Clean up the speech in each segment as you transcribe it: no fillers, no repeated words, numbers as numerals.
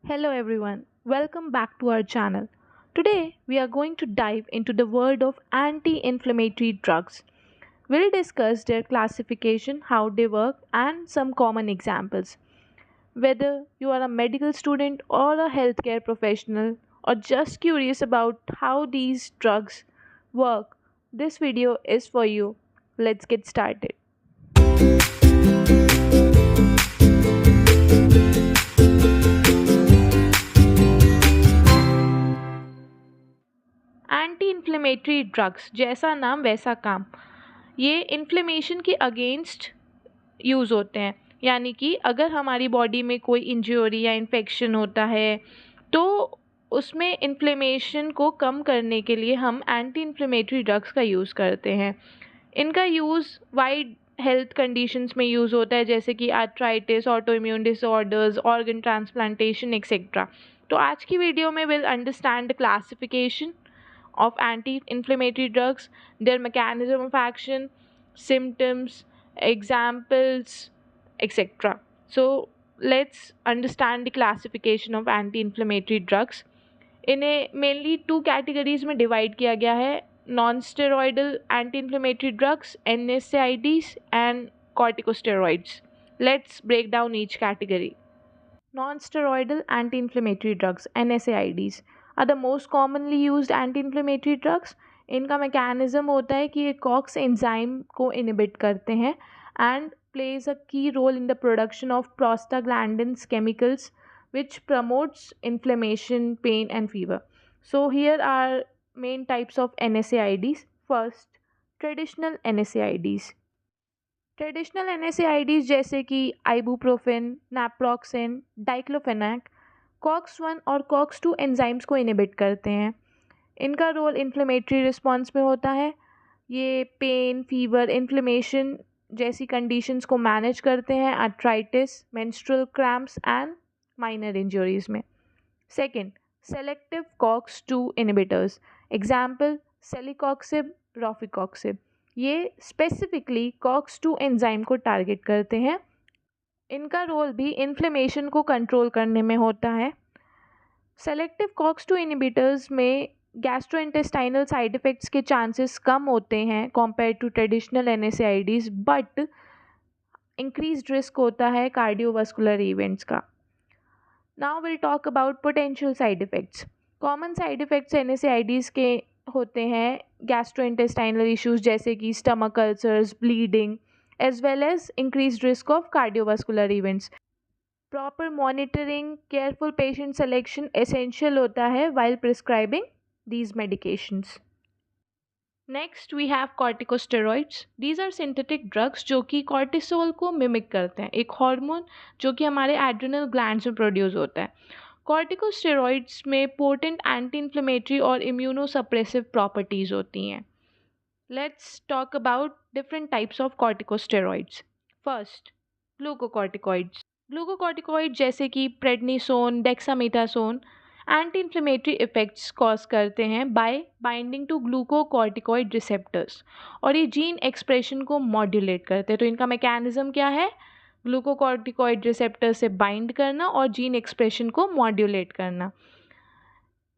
Hello everyone, welcome back to our channel. Today we are going to dive into the world of anti inflammatory drugs. We'll discuss their classification, how they work, and some common examples. Whether you are a medical student or a healthcare professional, or just curious about how these drugs work, this video is for you. Let's get started. Anti inflammatory drugs जैसा नाम वैसा काम ये inflammation के against use होते हैं। यानी कि अगर हमारी बॉडी में कोई इंजरी या इन्फेक्शन होता है तो उसमें इन्फ्लेमेशन को कम करने के लिए हम एंटी इन्फ्लेमेटरी ड्रग्स का यूज़ करते हैं। इनका यूज़ वाइड हेल्थ कंडीशंस में यूज़ होता है, जैसे कि arthritis, auto immune disorders, organ transplantation etcetera. तो आज की वीडियो में will understand the classification of anti-inflammatory drugs, their mechanism of action, symptoms, examples, etc. So let's understand the classification of anti-inflammatory drugs. इन्हें mainly two categories में divide किया गया है: non steroidal anti inflammatory drugs, NSAIDs, and corticosteroids. Let's break down each category. Non-steroidal anti-inflammatory drugs (NSAIDs) are the most commonly used anti-inflammatory drugs. इनका mechanism होता है कि ये कॉक्स एंजाइम को इनहिबिट करते हैं and plays a key role in the production of prostaglandins chemicals which promotes inflammation, pain and fever. So here are main types of NSAIDs. First, traditional NSAIDs. Traditional NSAIDs जैसे कि ibuprofen, naproxen, diclofenac COX 1 और COX 2 enzymes को inhibit करते हैं। इनका role inflammatory response में होता है। ये पेन, फीवर, इन्फ्लेमेशन जैसी कंडीशंस को मैनेज करते हैं, arthritis, menstrual cramps and minor injuries में। Second, selective COX 2 inhibitors. Example celecoxib, rofecoxib. ये स्पेसिफिकली कॉक्स 2 एंजाइम को टारगेट करते हैं। इनका रोल भी इन्फ्लेमेशन को कंट्रोल करने में होता है। सेलेक्टिव कॉक्स 2 इनहिबिटर्स में गैस्ट्रोइंटेस्टाइनल साइड इफ़ेक्ट्स के चांसेस कम होते हैं compare to traditional NSAIDs, but increased risk होता है कार्डियोवास्कुलर इवेंट्स का। Now will talk about potential side effects. Common side effects NSAIDs के होते हैं गैस्ट्रोइंटेस्टाइनल इश्यूज जैसे कि stomach ulcers, bleeding, as well as increased risk of cardiovascular events. Proper monitoring, careful patient selection essential होता है while prescribing these medications. Next we have corticosteroids. These are synthetic drugs जो कि cortisol को mimic करते हैं, एक hormone जो कि हमारे एड्रिनल ग्लैंड्स में प्रोड्यूस होता है। कॉर्टिकोस्टेरॉइड्स में पोटेंट एंटी इन्फ्लेमेटरी और इम्यूनोसप्रेसिव प्रॉपर्टीज़ होती हैं। Let's talk about different types of corticosteroids. First, glucocorticoids. Glucocorticoid जैसे कि prednisone, dexamethasone anti inflammatory effects cause करते हैं by binding to glucocorticoid receptors, और ये जीन एक्सप्रेशन को मॉड्यूलेट करते हैं। तो इनका मैकेनिज्म क्या है? ग्लूकोकॉर्टिकॉइड रिसेप्टर से बाइंड करना और जीन एक्सप्रेशन को मॉड्यूलेट करना।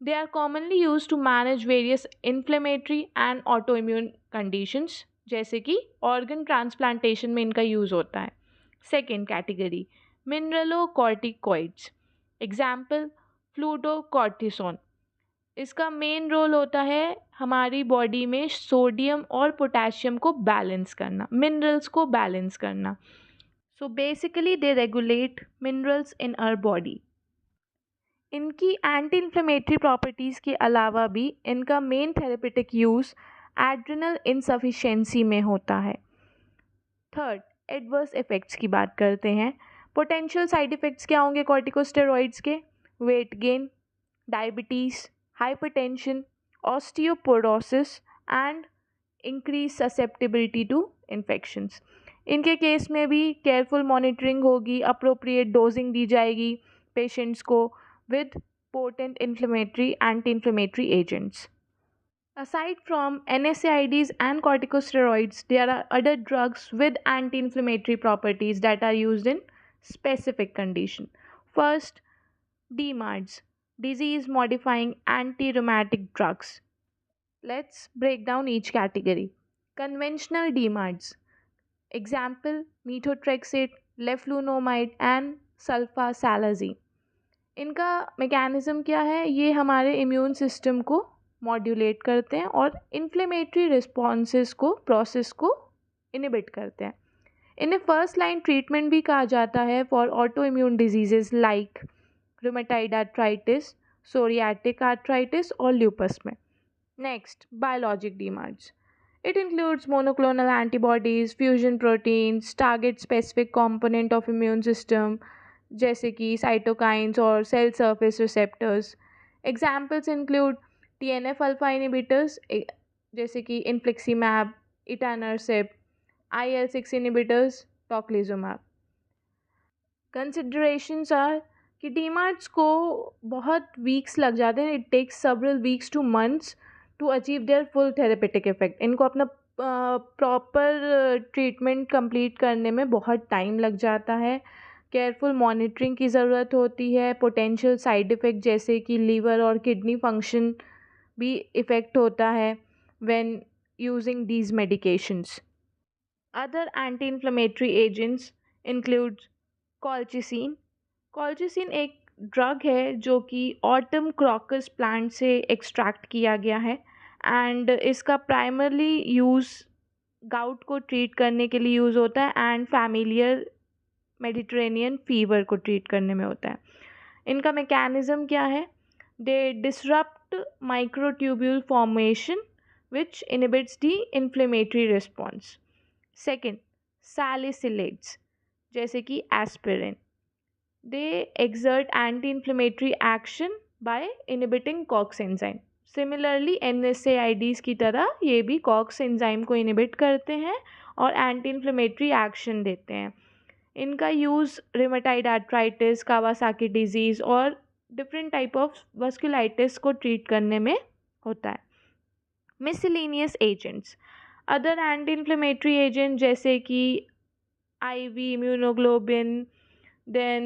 They are commonly use to manage various inflammatory and autoimmune conditions, जैसे कि ऑर्गन ट्रांसप्लांटेशन में इनका यूज़ होता है। Second category, mineralocorticoids. Example fludrocortisone. इसका मेन रोल होता है हमारी बॉडी में सोडियम और पोटेशियम को बैलेंस करना, मिनरल्स को बैलेंस करना. So basically they regulate minerals in our body. इनकी एंटी इन्फ्लेमेटरी प्रॉपर्टीज़ के अलावा भी इनका main therapeutic use adrenal insufficiency में होता है. थर्ड, एडवर्स इफ़ेक्ट्स की बात करते हैं. पोटेंशियल साइड इफ़ेक्ट्स क्या होंगे कॉर्टिकोस्टेरॉइड्स के? Weight gain, diabetes, hypertension, osteoporosis and increase susceptibility to infections. इनके केस में भी केयरफुल मॉनिटरिंग होगी, अप्रोप्रिएट डोजिंग दी जाएगी पेशेंट्स को with potent anti-inflammatory agents. Aside from NSAIDs and corticosteroids, there are other drugs with anti-inflammatory properties that are used in specific condition. First, DMARDs, disease modifying anti rheumatic drugs. Let's break down each category. Conventional DMARDs, example methotrexate, leflunomide and sulfasalazine. इनका mechanism क्या है? ये हमारे immune system को modulate करते हैं और inflammatory responses को प्रोसेस को इनिबिट करते हैं. इन्हें फर्स्ट लाइन ट्रीटमेंट भी कहा जाता है for auto immune diseases like rheumatoid arthritis, psoriatic arthritis और ल्यूपस में. Next, biologic DMARDs. It includes monoclonal antibodies, fusion proteins, target specific component of immune system जैसे कि cytokines और cell surface receptors. Examples include TNF alpha inhibitors जैसे कि infliximab, etanercept, IL-6 inhibitors, tocilizumab. Considerations are कि डीमार्ट्स को बहुत weeks लग जाते हैं. It takes several weeks to months to achieve their full therapeutic effect. इनको अपना प्रॉपर ट्रीटमेंट कंप्लीट करने में बहुत टाइम लग जाता है. केयरफुल मॉनिटरिंग की ज़रूरत होती है. पोटेंशियल साइड इफ़ेक्ट जैसे कि लीवर और किडनी फंक्शन भी इफ़ेक्ट होता है when using these medications. Other anti inflammatory agents include colchicine. Colchicine एक ड्रग है जो कि ऑटम क्रॉकस प्लांट से एक्सट्रैक्ट किया गया है एंड इसका प्राइमरली यूज़ गाउट को ट्रीट करने के लिए यूज़ होता है एंड फैमिलियर मेडिटेरेनियन फीवर को ट्रीट करने में होता है. इनका मैकेनिज्म क्या है? They disrupt microtubule formation which inhibits the inflammatory response. Second, salicylates जैसे कि aspirin. They exert anti-inflammatory action by inhibiting COX enzyme. Similarly, NSAIDs की तरह ये भी COX enzyme को inhibit करते हैं और anti-inflammatory action देते हैं. इनका use rheumatoid arthritis, Kawasaki disease और different type of vasculitis को treat करने में होता है. Miscellaneous agents. Other anti-inflammatory agents जैसे कि IV immunoglobulin, then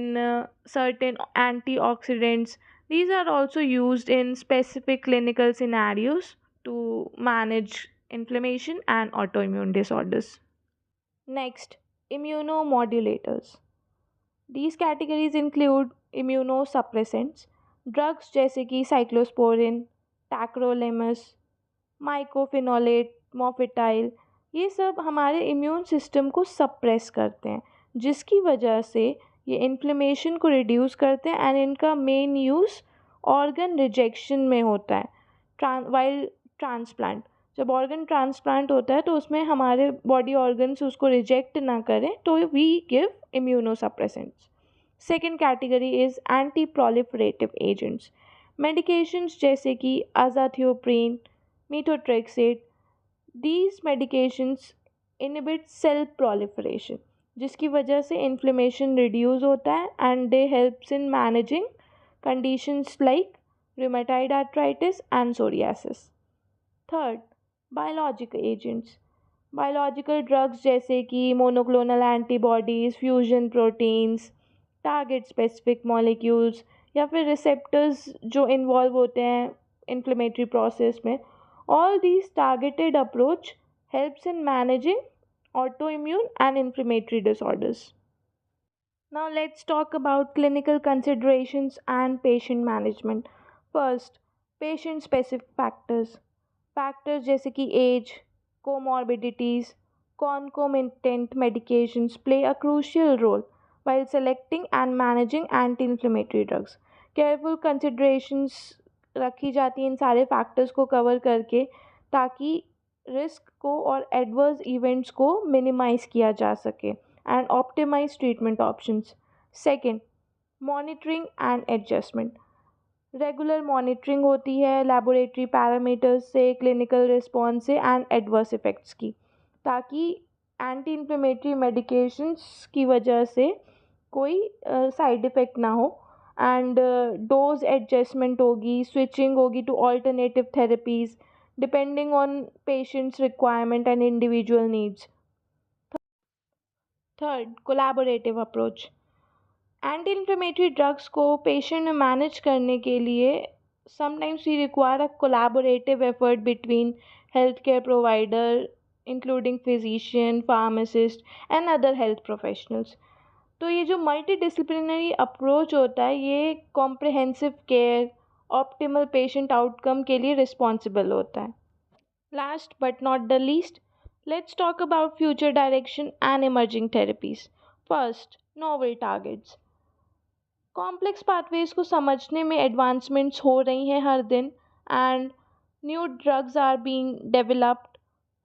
certain antioxidants. These are also used in specific clinical scenarios to manage inflammation and autoimmune disorders. Next, immunomodulators. These categories include immunosuppressants, drugs जैसे कि cyclosporin, tacrolimus, mycophenolate, mofetyl. ये सब हमारे immune system को suppress करते हैं जिसकी वजह से ये इन्फ्लेमेशन को रिड्यूस करते हैं एंड इनका मेन यूज़ ऑर्गन रिजेक्शन में होता है. वाइल ट्रांसप्लांट, जब ऑर्गन ट्रांसप्लांट होता है तो उसमें हमारे बॉडी ऑर्गन्स उसको रिजेक्ट ना करें तो we give immunosuppressants. Second category is anti proliferative agents. Medications जैसे कि azathioprine, methotrexate. These medications inhibit cell proliferation जिसकी वजह से इन्फ्लेमेशन रिड्यूस होता है and they helps in managing conditions like rheumatoid arthritis and psoriasis. Third, biological agents. Biological drugs जैसे कि monoclonal antibodies, fusion proteins, target specific molecules या फिर receptors जो इन्वॉल्व होते हैं इन्फ्लेमेटरी प्रोसेस में. All these targeted approach helps in managing autoimmune and inflammatory disorders. Now let's talk about clinical considerations and patient management. First, patient specific factors. Factors जैसे कि age, comorbidities, concomitant medications play a crucial role while selecting and managing anti-inflammatory drugs. Careful considerations रखी जाती हैं इन सारे factors को cover करके ताकि risk को और एडवर्स इवेंट्स को मिनिमाइज़ किया जा सके and optimize treatment options. Second, monitoring and adjustment. Regular monitoring होती है लैबोरेटरी पैरामीटर्स से, क्लिनिकल रिस्पॉन्स से एंड एडवर्स इफ़ेक्ट्स की ताकि एंटी इन्फ्लेमेटरी मेडिकेशंस की वजह से कोई साइड इफ़ेक्ट ना हो एंड डोज एडजस्टमेंट होगी, स्विचिंग होगी two alternative therapies depending on patient's requirement and individual needs. Third, collaborative approach. Anti inflammatory drugs को पेशेंट में मैनेज करने के लिए sometimes we require a collaborative effort between health care provider including physician pharmacist and other health professionals. तो ये जो multi disciplinary approach होता है ये comprehensive care optimal patient outcome के लिए रिस्पॉन्सिबल होता है। Last but not the least, let's talk about future direction and emerging therapies. First, novel targets. Complex pathways को समझने में एडवांसमेंट्स हो रही हैं हर दिन and new drugs are being developed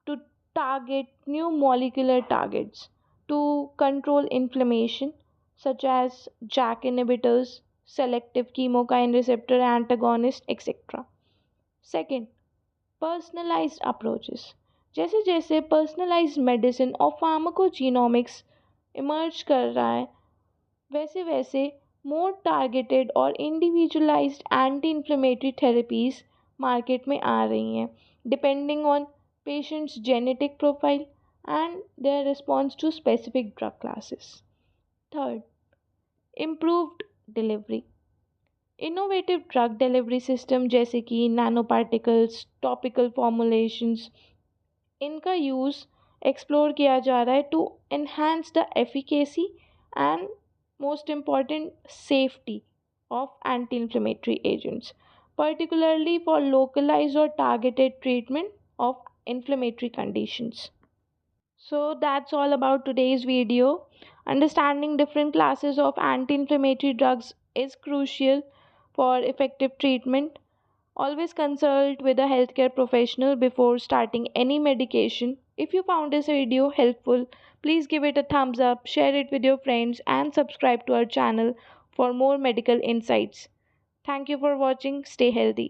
to target new molecular targets to control inflammation such as JAK inhibitors, selective chemokine receptor antagonist, etc. Second, personalised approaches. जैसे जैसे पर्सनलाइज्ड मेडिसिन और फार्माकोजीनोमिक्स इमर्ज कर रहा है वैसे वैसे मोर टारगेटेड और individualized anti inflammatory therapies market में आ रही हैं depending on patients genetic profile and their response to specific drug classes. Third, improved delivery. Innovative drug delivery system जैसे कि नैनो पार्टिकल्स टॉपिकल फॉर्मुलेशंस इनका यूज़ एक्सप्लोर किया जा रहा है to enhance the efficacy and most important safety of anti inflammatory agents particularly for localized or targeted treatment of inflammatory conditions. So that's all about today's video. Understanding different classes of anti-inflammatory drugs is crucial for effective treatment. Always consult with a healthcare professional before starting any medication. If you found this video helpful, please give it a thumbs up, share it with your friends, and subscribe to our channel for more medical insights. Thank you for watching. Stay healthy.